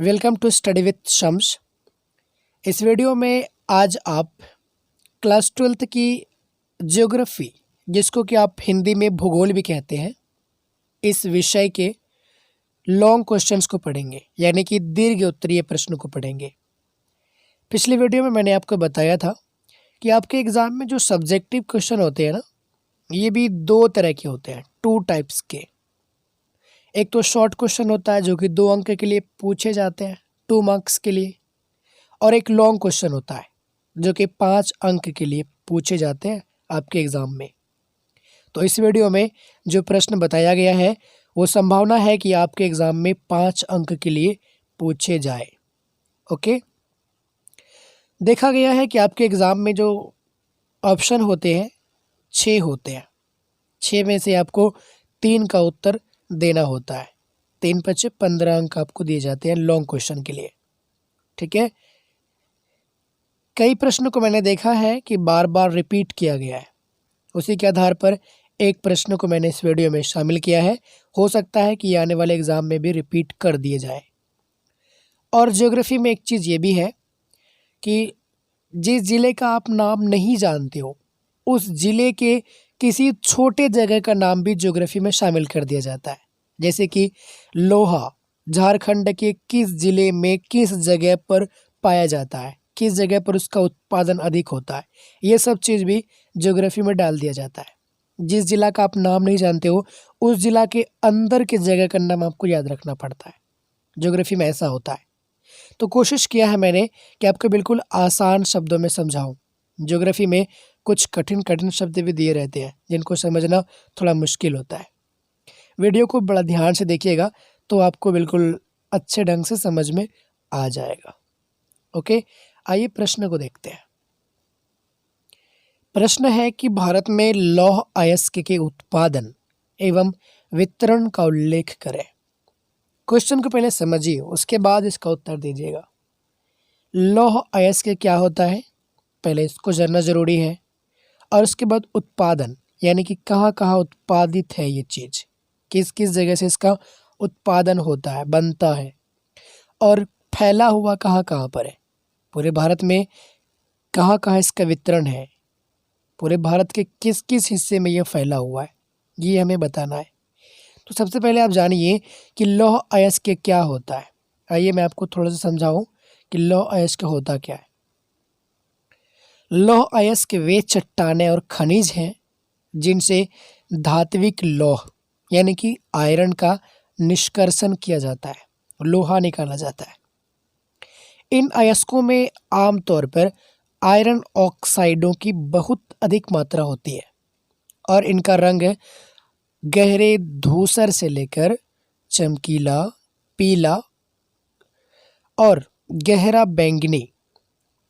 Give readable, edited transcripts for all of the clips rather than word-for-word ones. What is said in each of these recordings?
Welcome to study with Shams. इस video में आज आप क्लास 12th की ज्योग्राफी, जिसको कि आप हिंदी में भूगोल भी कहते हैं, इस विषय के लॉन्ग क्वेश्चंस को पढ़ेंगे, यानी कि दीर्घ उत्तरीय प्रश्नों को पढ़ेंगे। पिछली वीडियो में मैंने आपको बताया था कि आपके एग्ज़ाम में जो सब्जेक्टिव क्वेश्चन होते हैं ना, ये भी दो तरह के होते हैं, 2 टाइप्स के। एक तो शॉर्ट क्वेश्चन होता है जो कि 2 अंक के लिए पूछे जाते हैं, 2 मार्क्स के लिए, और एक लॉन्ग क्वेश्चन होता है जो कि 5 अंक के लिए पूछे जाते हैं आपके एग्ज़ाम में। तो इस वीडियो में जो प्रश्न बताया गया है वो संभावना है कि आपके एग्ज़ाम में 5 अंक के लिए पूछे जाए। ओके, देखा गया है कि आपके एग्ज़ाम में जो ऑप्शन होते हैं 6 होते हैं। 6 में से आपको 3 का उत्तर देना होता है। 3 × 5 = 15 अंक आपको दिए जाते हैं लॉन्ग क्वेश्चन के लिए। ठीक है, कई प्रश्नों को मैंने देखा है कि बार बार रिपीट किया गया है, उसी के आधार पर एक प्रश्न को मैंने इस वीडियो में शामिल किया है। हो सकता है कि आने वाले एग्ज़ाम में भी रिपीट कर दिए जाए। और ज्योग्राफी में एक चीज़ ये भी है कि जिस ज़िले का आप नाम नहीं जानते हो, उस ज़िले के किसी छोटे जगह का नाम भी ज्योग्राफी में शामिल कर दिया जाता है। जैसे कि लोहा झारखंड के किस ज़िले में किस जगह पर पाया जाता है, किस जगह पर उसका उत्पादन अधिक होता है, ये सब चीज़ भी ज्योग्राफी में डाल दिया जाता है। जिस ज़िला का आप नाम नहीं जानते हो, उस ज़िला के अंदर के जगह का नाम आपको याद रखना पड़ता है। ज्योग्राफी में ऐसा होता है। तो कोशिश किया है मैंने कि आपको बिल्कुल आसान शब्दों में समझाऊं। ज्योग्राफी में कुछ कठिन कठिन शब्द भी दिए रहते हैं जिनको समझना थोड़ा मुश्किल होता है। वीडियो को बड़ा ध्यान से देखिएगा तो आपको बिल्कुल अच्छे ढंग से समझ में आ जाएगा। ओके, आइए प्रश्न को देखते हैं। प्रश्न है कि भारत में लौह अयस्क के उत्पादन एवं वितरण का उल्लेख करें। क्वेश्चन को पहले समझिए, उसके बाद इसका उत्तर दीजिएगा। लौह अयस्क क्या होता है, पहले इसको जानना जरूरी है। और उसके बाद उत्पादन, यानी कि कहाँ कहाँ उत्पादित है ये चीज़, किस किस जगह से इसका उत्पादन होता है, बनता है, और फैला हुआ कहाँ कहाँ पर है, पूरे भारत में कहाँ कहाँ इसका वितरण है, पूरे भारत के किस किस हिस्से में यह फैला हुआ है, ये हमें बताना है। तो सबसे पहले आप जानिए कि लौह अयस्क क्या होता है। आइए मैं आपको थोड़ा सा समझाऊं कि लौह अयस्क होता क्या है। लौह अयस्क वे चट्टानें और खनिज हैं जिनसे धात्विक लौह यानी कि आयरन का निष्कर्षण किया जाता है, लोहा निकाला जाता है। इन अयस्कों में आमतौर पर आयरन ऑक्साइडों की बहुत अधिक मात्रा होती है और इनका रंग गहरे धूसर से लेकर चमकीला पीला और गहरा बैंगनी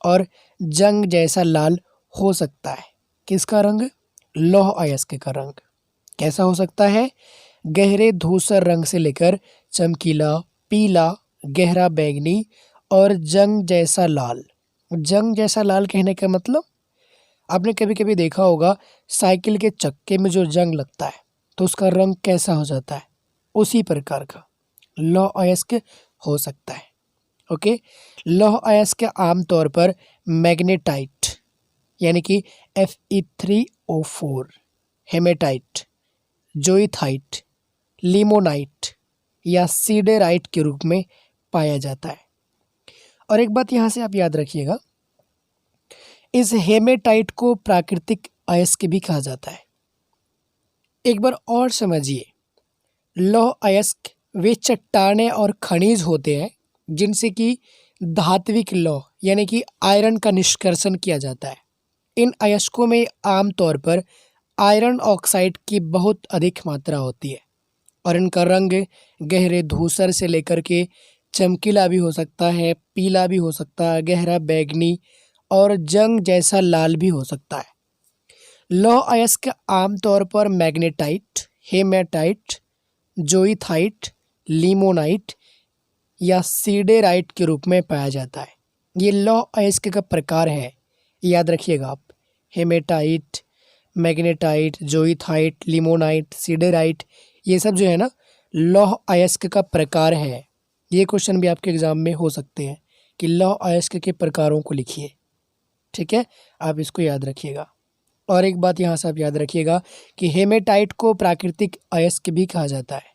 और जंग जैसा लाल हो सकता है। किसका रंग? लौह अयस्क का रंग कैसा हो सकता है? गहरे धूसर रंग से लेकर चमकीला पीला, गहरा बैंगनी और जंग जैसा लाल। जंग जैसा लाल कहने का मतलब, आपने कभी कभी देखा होगा साइकिल के चक्के में जो जंग लगता है तो उसका रंग कैसा हो जाता है, उसी प्रकार का लौह अयस्क हो सकता है। ओके, लौह अयस्क आमतौर पर मैग्नेटाइट यानी कि Fe3O4, हेमेटाइट, जोइथाइट, लिमोनाइट या सीडेराइट के रूप में पाया जाता है। और एक बात यहाँ से आप याद रखिएगा, इस हेमेटाइट को प्राकृतिक अयस्क भी कहा जाता है। एक बार और समझिए, लौह अयस्क वे चट्टानें और खनिज होते हैं जिनसे कि धात्विक लौह यानी कि आयरन का निष्कर्षण किया जाता है। इन अयस्कों में आमतौर पर आयरन ऑक्साइड की बहुत अधिक मात्रा होती है और इनका रंग गहरे धूसर से लेकर के चमकीला भी हो सकता है, पीला भी हो सकता है, गहरा बैंगनी और जंग जैसा लाल भी हो सकता है। लौह अयस्क आमतौर पर मैग्नेटाइट, हेमेटाइट, जोइथाइट, लिमोनाइट या सीडेराइट के रूप में पाया जाता है। ये लौह अयस्क का प्रकार है, याद रखिएगा आप। हेमेटाइट, मैग्नेटाइट, जोइथाइट, लिमोनाइट, सीडेराइट, ये सब जो है ना लौह अयस्क का प्रकार है ये क्वेश्चन भी आपके एग्जाम में हो सकते हैं कि लौह अयस्क के प्रकारों को लिखिए। ठीक है, आप इसको याद रखिएगा। और एक बात यहाँ से आप याद रखिएगा कि हेमेटाइट को प्राकृतिक अयस्क भी कहा जाता है।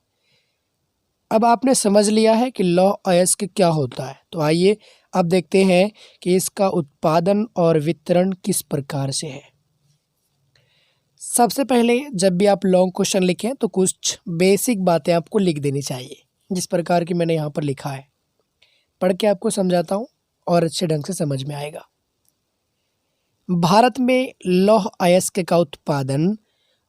अब आपने समझ लिया है कि लौह अयस्क क्या होता है, तो आइए अब देखते हैं कि इसका उत्पादन और वितरण किस प्रकार से है। सबसे पहले जब भी आप लॉन्ग क्वेश्चन लिखें तो कुछ बेसिक बातें आपको लिख देनी चाहिए, जिस प्रकार की मैंने यहाँ पर लिखा है। पढ़ के आपको समझाता हूँ और अच्छे ढंग से समझ में आएगा। भारत में लौह अयस्क का उत्पादन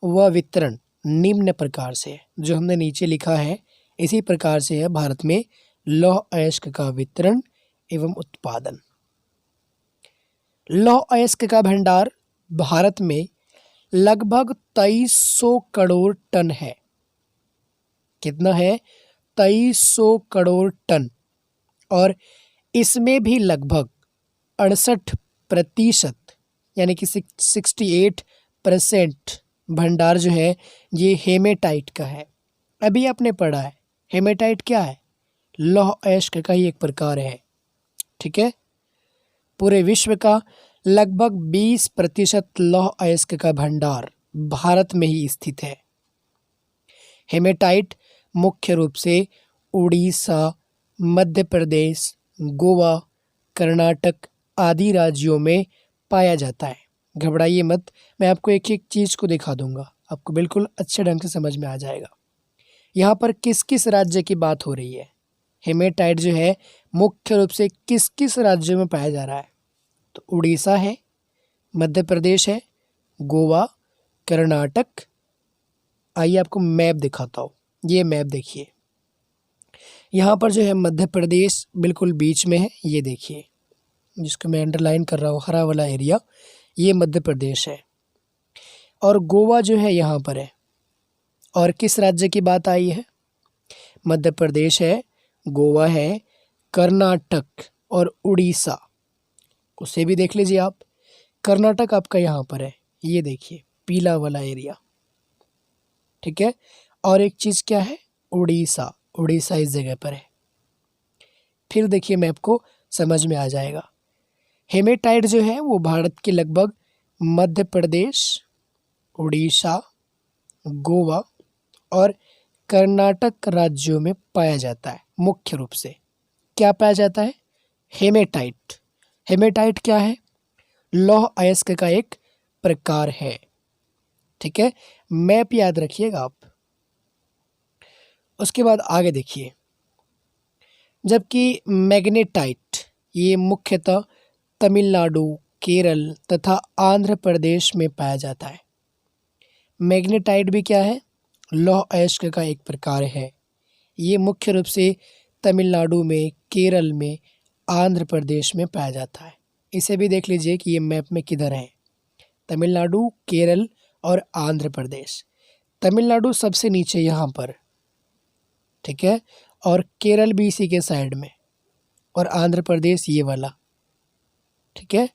व वितरण निम्न प्रकार से है। जो हमने नीचे लिखा है इसी प्रकार से है भारत में लौह अयस्क का वितरण एवं उत्पादन। लौह अयस्क का भंडार भारत में लगभग 2300 करोड़ टन है। कितना है? 2300 करोड़ टन। और इसमें भी लगभग 68% यानी कि 68% भंडार जो है ये हेमेटाइट का है। अभी आपने पढ़ा है हेमेटाइट क्या है? लौह अयस्क का ही एक प्रकार है। ठीक है, पूरे विश्व का लगभग 20% लौह अयस्क का भंडार भारत में ही स्थित है। हेमेटाइट मुख्य रूप से उड़ीसा, मध्य प्रदेश, गोवा, कर्नाटक आदि राज्यों में पाया जाता है। घबराइए मत, मैं आपको एक एक चीज़ को दिखा दूंगा, आपको बिल्कुल अच्छे ढंग से समझ में आ जाएगा। यहाँ पर किस किस राज्य की बात हो रही है? हेमेटाइट जो है मुख्य रूप से किस किस राज्यों में पाया जा रहा है? तो उड़ीसा है, मध्य प्रदेश है, गोवा, कर्नाटक। आइए आपको मैप दिखाता हूँ। ये मैप देखिए, यहाँ पर जो है मध्य प्रदेश बिल्कुल बीच में है। ये देखिए जिसको मैं अंडरलाइन कर रहा हूँ, हरा वाला एरिया, ये मध्य प्रदेश है। और गोवा जो है यहाँ पर है। और किस राज्य की बात आई है? मध्य प्रदेश है, गोवा है, कर्नाटक और उड़ीसा। उसे भी देख लीजिए आप। कर्नाटक आपका यहाँ पर है, ये देखिए पीला वाला एरिया। ठीक है, और एक चीज़ क्या है? उड़ीसा। उड़ीसा इस जगह पर है। फिर देखिए मैप को समझ में आ जाएगा। हेमेटाइट जो है वो भारत के लगभग मध्य प्रदेश, उड़ीसा, गोवा और कर्नाटक राज्यों में पाया जाता है। मुख्य रूप से क्या पाया जाता है? हेमेटाइट। हेमेटाइट क्या है? लौह अयस्क का एक प्रकार है। ठीक है, मैप याद रखिएगा आप। उसके बाद आगे देखिए, जबकि मैग्नेटाइट ये मुख्यतः तमिलनाडु, केरल तथा आंध्र प्रदेश में पाया जाता है। मैग्नेटाइट भी क्या है? लौह अयस्क का एक प्रकार है। ये मुख्य रूप से तमिलनाडु में, केरल में, आंध्र प्रदेश में पाया जाता है। इसे भी देख लीजिए कि ये मैप में किधर है। तमिलनाडु, केरल और आंध्र प्रदेश। तमिलनाडु सबसे नीचे यहाँ पर, ठीक है, और केरल भी इसी के साइड में, और आंध्र प्रदेश ये वाला। ठीक है,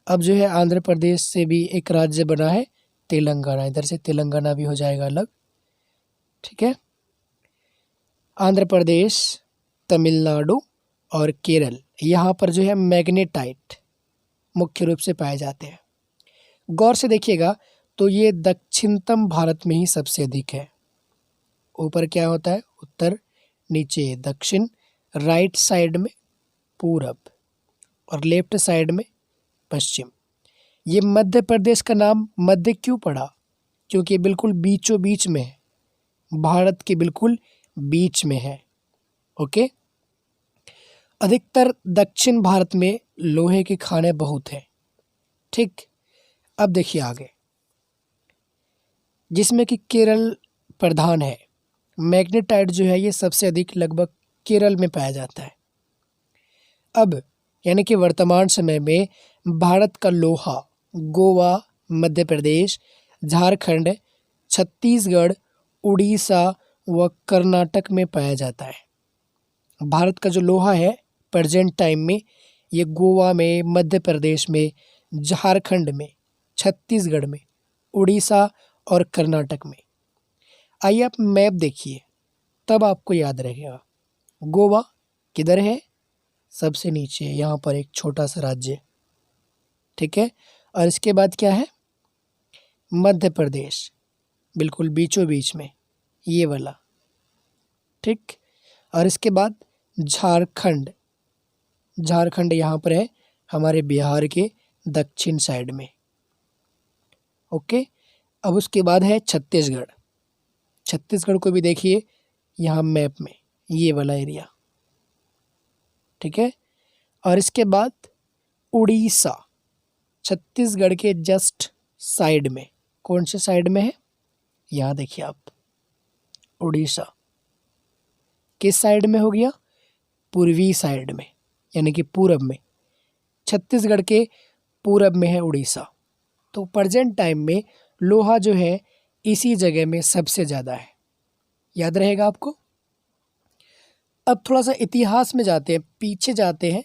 अब जो है आंध्र प्रदेश से भी एक राज्य बना है तेलंगाना, इधर से तेलंगाना भी हो जाएगा अलग। ठीक है, आंध्र प्रदेश, तमिलनाडु और केरल, यहाँ पर जो है मैग्नेटाइट मुख्य रूप से पाए जाते हैं। गौर से देखिएगा तो ये दक्षिणतम भारत में ही सबसे अधिक है। ऊपर क्या होता है? उत्तर, नीचे दक्षिण, राइट साइड में पूरब और लेफ्ट साइड में पश्चिम। ये मध्य प्रदेश का नाम मध्य क्यों पड़ा? क्योंकि बिल्कुल बीचों बीच में है, भारत के बिल्कुल बीच में है। ओके, अधिकतर दक्षिण भारत में लोहे के खाने बहुत हैं। ठीक, अब देखिए आगे, जिसमें कि केरल प्रधान है। मैग्नेटाइट जो है ये सबसे अधिक लगभग केरल में पाया जाता है। अब यानी कि वर्तमान समय में भारत का लोहा गोवा, मध्य प्रदेश, झारखंड, छत्तीसगढ़, उड़ीसा व कर्नाटक में पाया जाता है। भारत का जो लोहा है प्रेजेंट टाइम में ये गोवा में, मध्य प्रदेश में, झारखंड में, छत्तीसगढ़ में, उड़ीसा और कर्नाटक में। आइए आप मैप देखिए, तब आपको याद रहेगा। गोवा किधर है? सबसे नीचे, यहाँ पर एक छोटा सा राज्य, ठीक है। और इसके बाद क्या है? मध्य प्रदेश, बिल्कुल बीचों बीच में, ये वाला, ठीक। और इसके बाद झारखंड, झारखंड यहाँ पर है हमारे बिहार के दक्षिण साइड में, ओके। अब उसके बाद है छत्तीसगढ़। छत्तीसगढ़ को भी देखिए यहाँ मैप में, ये वाला एरिया, ठीक है। और इसके बाद उड़ीसा, छत्तीसगढ़ के जस्ट साइड में, कौन से साइड में है? यहाँ देखिए आप, उड़ीसा किस साइड में हो गया? पूर्वी साइड में, यानी कि पूरब में। छत्तीसगढ़ के पूरब में है उड़ीसा। तो प्रेजेंट टाइम में लोहा जो है इसी जगह में सबसे ज़्यादा है, याद रहेगा आपको। अब थोड़ा सा इतिहास में जाते हैं, पीछे जाते हैं,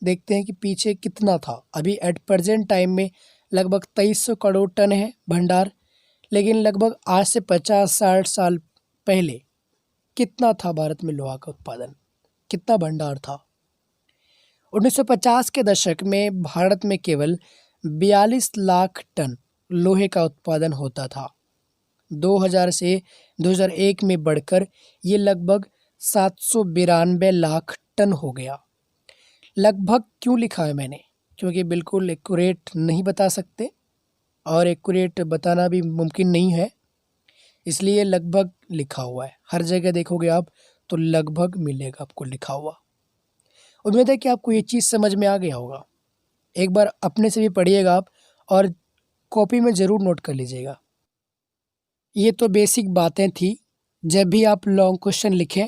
देखते हैं कि पीछे कितना था। अभी एट प्रेजेंट टाइम में लगभग 2300 करोड़ टन है भंडार, लेकिन लगभग आज से 50-60 साल पहले कितना था भारत में लोहा का उत्पादन, कितना भंडार था? 1950 के दशक में भारत में केवल 42 लाख टन लोहे का उत्पादन होता था। 2000 से 2001 में बढ़कर ये लगभग 792 लाख टन हो गया। लगभग क्यों लिखा है मैंने? क्योंकि बिल्कुल एक्यूरेट नहीं बता सकते और एक्यूरेट बताना भी मुमकिन नहीं है, इसलिए लगभग लिखा हुआ है। हर जगह देखोगे आप तो लगभग मिलेगा आपको लिखा हुआ। उम्मीद है कि आपको ये चीज़ समझ में आ गया होगा। एक बार अपने से भी पढ़िएगा आप और कॉपी में ज़रूर नोट कर लीजिएगा। ये तो बेसिक बातें थी। जब भी आप लॉन्ग क्वेश्चन लिखें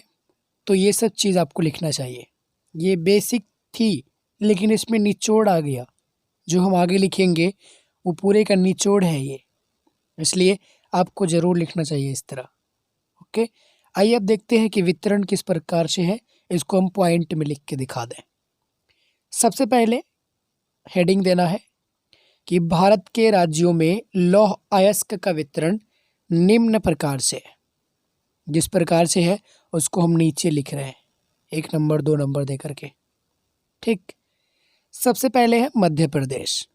तो ये सब चीज़ आपको लिखना चाहिए। ये बेसिक थी, लेकिन इसमें निचोड़ आ गया। जो हम आगे लिखेंगे वो पूरे का निचोड़ है ये, इसलिए आपको ज़रूर लिखना चाहिए इस तरह, ओके। आइए अब देखते हैं कि वितरण किस प्रकार से है, इसको हम पॉइंट में लिख के दिखा दें। सबसे पहले हेडिंग देना है कि भारत के राज्यों में लौह अयस्क का वितरण निम्न प्रकार से है। जिस प्रकार से है उसको हम नीचे लिख रहे हैं, 1 नंबर 2 नंबर दे करके, ठीक। सबसे पहले है मध्य प्रदेश।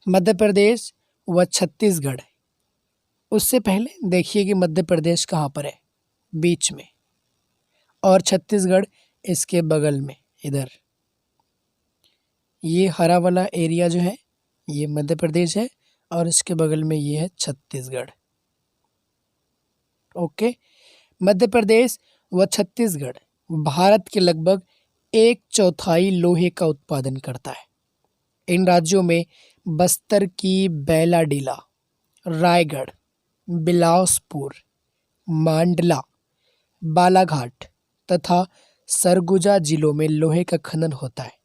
मध्य प्रदेश व छत्तीसगढ़। उससे पहले देखिए कि मध्य प्रदेश कहाँ पर है, बीच में, और छत्तीसगढ़ इसके बगल में, इधर। ये हरा वाला एरिया जो है ये मध्य प्रदेश है और इसके बगल में ये है छत्तीसगढ़, ओके। मध्य प्रदेश व छत्तीसगढ़ भारत के लगभग 1/4 लोहे का उत्पादन करता है। इन राज्यों में बस्तर की बैलाडीला, रायगढ़, बिलासपुर, मांडला, बालाघाट तथा सरगुजा जिलों में लोहे का खनन होता है।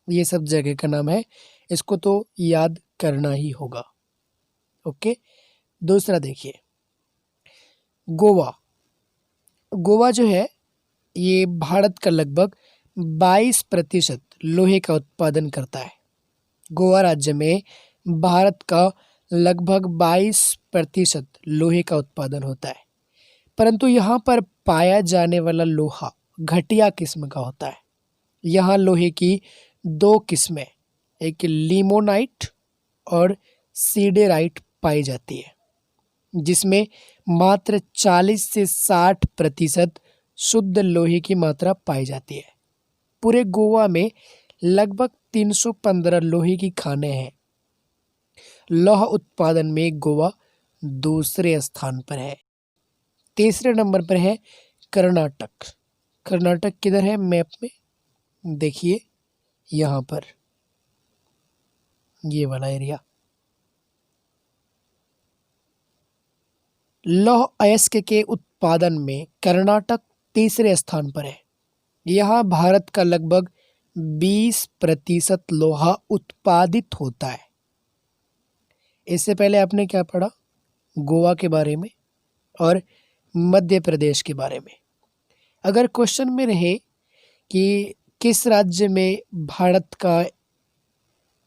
ये सब जगह का नाम है, इसको तो याद करना ही होगा, ओके। दूसरा देखिए, गोवा। गोवा जो है ये भारत का लगभग 22% लोहे का उत्पादन करता है। गोवा राज्य में भारत का लगभग 22% लोहे का उत्पादन होता है, परंतु यहाँ पर पाया जाने वाला लोहा घटिया किस्म का होता है। यहाँ लोहे की 2 किस्में, एक लिमोनाइट और सीडेराइट पाई जाती है, जिसमें मात्र 40 से 60% शुद्ध लोहे की मात्रा पाई जाती है। पूरे गोवा में लगभग 315 लोहे की खानें हैं। लौह उत्पादन में गोवा दूसरे स्थान पर है। तीसरे नंबर पर है कर्नाटक। कर्नाटक किधर है मैप में? देखिए यहाँ पर, ये वाला एरिया। लौह अयस्क के उत्पादन में कर्नाटक तीसरे स्थान पर है। यहाँ भारत का लगभग 20% लोहा उत्पादित होता है। इससे पहले आपने क्या पढ़ा? गोवा के बारे में और मध्य प्रदेश के बारे में। अगर क्वेश्चन में रहे कि किस राज्य में भारत का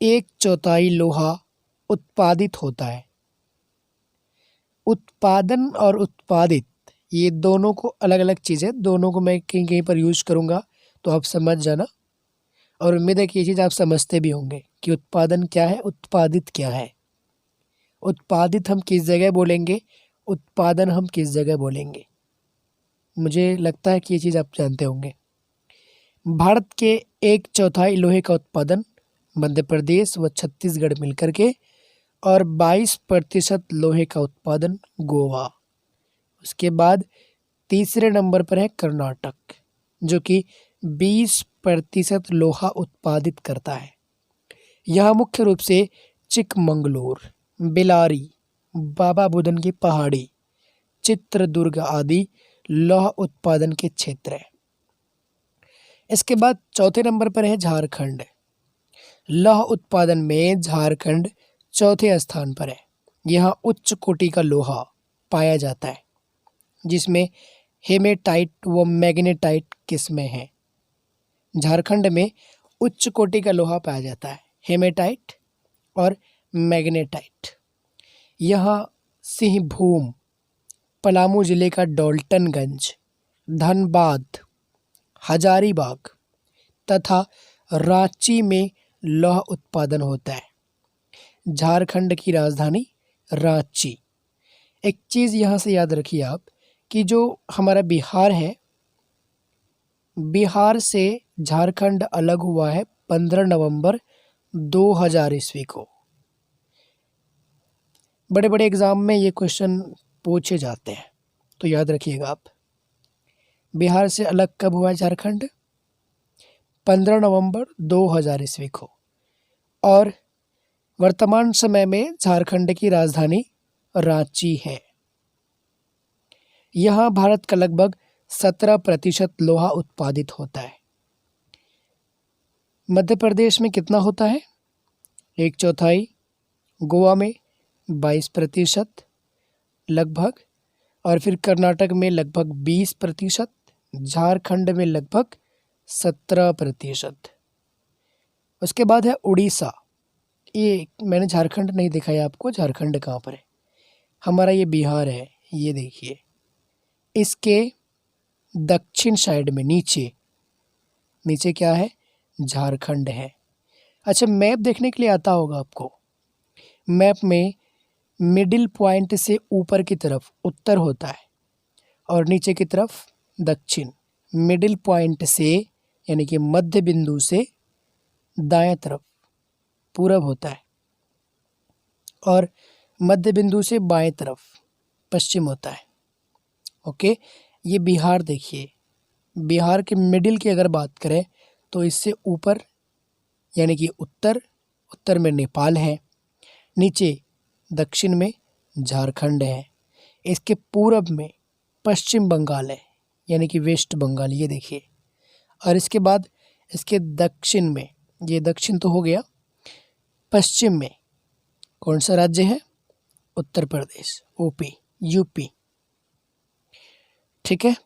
1/4 लोहा उत्पादित होता है, उत्पादन और उत्पादित ये दोनों को अलग अलग चीज़ है, दोनों को मैं कहीं कहीं पर यूज़ करूँगा तो आप समझ जाना। और उम्मीद है कि ये चीज़ आप समझते भी होंगे कि उत्पादन क्या है, उत्पादित क्या है। उत्पादित हम किस जगह बोलेंगे, उत्पादन हम किस जगह बोलेंगे। मुझे लगता है कि ये चीज़ आप जानते होंगे। भारत के 1/4 लोहे का उत्पादन मध्य प्रदेश व छत्तीसगढ़ मिलकर के, और 22% लोहे का उत्पादन गोवा। उसके बाद तीसरे नंबर पर है कर्नाटक, जो कि 20% लोहा उत्पादित करता है। यह मुख्य रूप से चिकमंगलूर, बेल्लारी, बाबा बुदन की पहाड़ी, चित्रदुर्ग आदि लौह उत्पादन के क्षेत्र है। इसके बाद चौथे नंबर पर है झारखंड। लौह उत्पादन में झारखंड चौथे स्थान पर है। यहाँ उच्च कोटि का लोहा पाया जाता है, जिसमें हेमेटाइट व मैग्नेटाइट किस्में हैं। झारखंड में उच्च कोटि का लोहा पाया जाता है, हेमेटाइट और मैग्नेटाइट। यहाँ सिंहभूम, पलामू जिले का डॉल्टनगंज, धनबाद, हजारीबाग तथा रांची में लौह उत्पादन होता है। झारखंड की राजधानी रांची। एक चीज़ यहाँ से याद रखिए आप कि जो हमारा बिहार है, बिहार से झारखंड अलग हुआ है 15 नवंबर 2000 ईस्वी को। बड़े बड़े एग्ज़ाम में ये क्वेश्चन पूछे जाते हैं, तो याद रखिएगा आप। बिहार से अलग कब हुआ है झारखंड? 15 नवंबर 2000 ईस्वी को। और वर्तमान समय में झारखंड की राजधानी रांची है। यहाँ भारत का लगभग 17% लोहा उत्पादित होता है। मध्य प्रदेश में कितना होता है? 1/4। गोवा में 22% लगभग, और फिर कर्नाटक में लगभग 20%, झारखंड में लगभग 17%। उसके बाद है उड़ीसा। ये मैंने झारखंड नहीं दिखाया आपको, झारखंड कहाँ पर है? हमारा ये बिहार है, ये देखिए। इसके दक्षिण साइड में नीचे नीचे क्या है? झारखंड है। अच्छा, मैप देखने के लिए आता होगा आपको। मैप में मिडिल पॉइंट से ऊपर की तरफ उत्तर होता है और नीचे की तरफ दक्षिण। मिडिल पॉइंट से यानी कि मध्य बिंदु से दाएं तरफ पूरब होता है और मध्य बिंदु से बाएं तरफ पश्चिम होता है। ओके, ये बिहार देखिए। बिहार के मिडिल की अगर बात करें तो इससे ऊपर यानी कि उत्तर, उत्तर में नेपाल है, नीचे दक्षिण में झारखंड है, इसके पूरब में पश्चिम बंगाल है यानी कि वेस्ट बंगाल, ये देखिए। और इसके बाद इसके दक्षिण में, ये दक्षिण तो हो गया, पश्चिम में कौन सा राज्य है? Uttar Pradesh, OP, UP. ठीक है,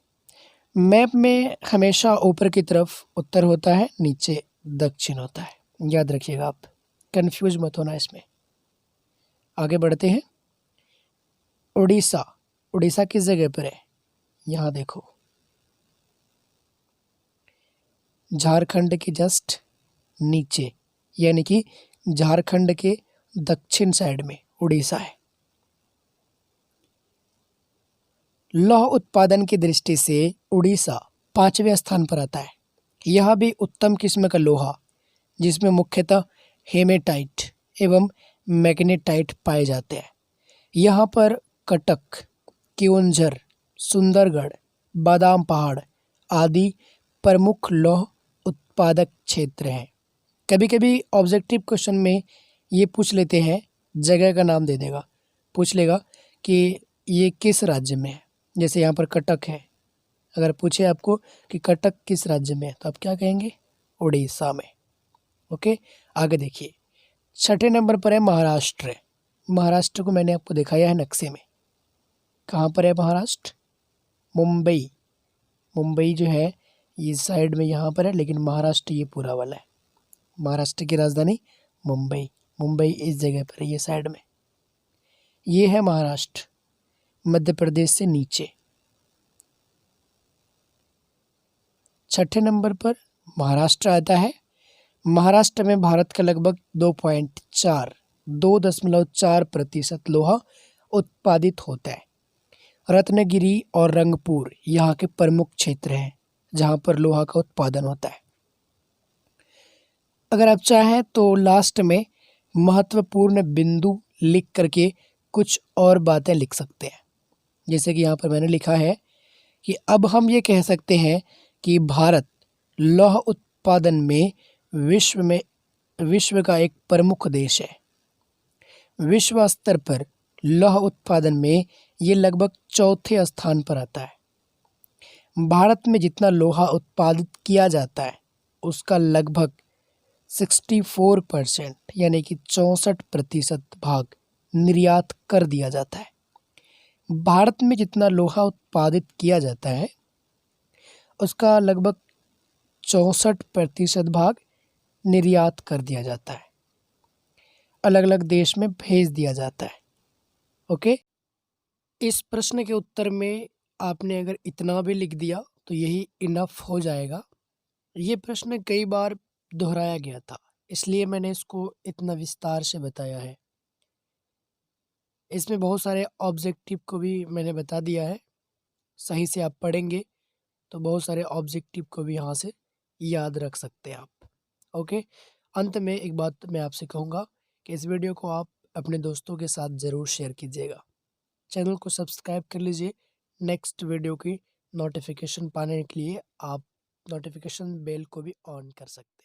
मैप में हमेशा ऊपर की तरफ उत्तर होता है, नीचे दक्षिण होता है, याद रखिएगा आप, कंफ्यूज मत होना इसमें। आगे बढ़ते हैं। उड़ीसा। उड़ीसा किस जगह पर है? यहाँ देखो, झारखंड के जस्ट नीचे यानी कि झारखंड के दक्षिण साइड में उड़ीसा है। लौह उत्पादन की दृष्टि से उड़ीसा 5वें स्थान पर आता है। यह भी उत्तम किस्म का लोहा, जिसमें मुख्यतः हेमेटाइट एवं मैग्नेटाइट पाए जाते हैं। यहाँ पर कटक, केओंझर, सुंदरगढ़, बादाम पहाड़ आदि प्रमुख लौह उत्पादक क्षेत्र हैं। कभी कभी ऑब्जेक्टिव क्वेश्चन में ये पूछ लेते हैं, जगह का नाम दे देगा, पूछ लेगा कि ये किस राज्य में है। जैसे यहाँ पर कटक है, अगर पूछे आपको कि कटक किस राज्य में है तो आप क्या कहेंगे? उड़ीसा में। ओके, आगे देखिए। 6ठे नंबर पर है महाराष्ट्र। महाराष्ट्र को मैंने आपको दिखाया है नक्शे में। कहाँ पर है महाराष्ट्र? मुंबई। मुंबई जो है ये साइड में यहाँ पर है, लेकिन महाराष्ट्र ये पूरा वाला है। महाराष्ट्र की राजधानी मुंबई। मुंबई इस जगह पर है, ये साइड में। ये है महाराष्ट्र, मध्य प्रदेश से नीचे। छठे नंबर पर महाराष्ट्र आता है। महाराष्ट्र में भारत का लगभग 2.4% लोहा उत्पादित होता है। रत्नगिरी और रंगपुर यहाँ के प्रमुख क्षेत्र हैं जहाँ पर लोहा का उत्पादन होता है। अगर आप चाहें तो लास्ट में महत्वपूर्ण बिंदु लिख करके कुछ और बातें लिख सकते हैं। जैसे कि यहाँ पर मैंने लिखा है कि अब हम ये कह सकते हैं कि भारत लौह उत्पादन में विश्व का एक प्रमुख देश है। विश्व स्तर पर लौह उत्पादन में ये लगभग चौथे स्थान पर आता है। भारत में जितना लोहा उत्पादित किया जाता है उसका लगभग 64% यानी कि 64% भाग निर्यात कर दिया जाता है। भारत में जितना लोहा उत्पादित किया जाता है उसका लगभग 64% भाग निर्यात कर दिया जाता है, अलग अलग देश में भेज दिया जाता है। ओके, इस प्रश्न के उत्तर में आपने अगर इतना भी लिख दिया तो यही इनफ हो जाएगा। ये प्रश्न कई बार दोहराया गया था, इसलिए मैंने इसको इतना विस्तार से बताया है। इसमें बहुत सारे ऑब्जेक्टिव को भी मैंने बता दिया है। सही से आप पढ़ेंगे तो बहुत सारे ऑब्जेक्टिव को भी यहाँ से याद रख सकते हैं आप। ओके, अंत में एक बात मैं आपसे कहूँगा कि इस वीडियो को आप अपने दोस्तों के साथ ज़रूर शेयर कीजिएगा। चैनल को सब्सक्राइब कर लीजिए। नेक्स्ट वीडियो की नोटिफिकेशन पाने के लिए आप नोटिफिकेशन बेल को भी ऑन कर सकते हैं।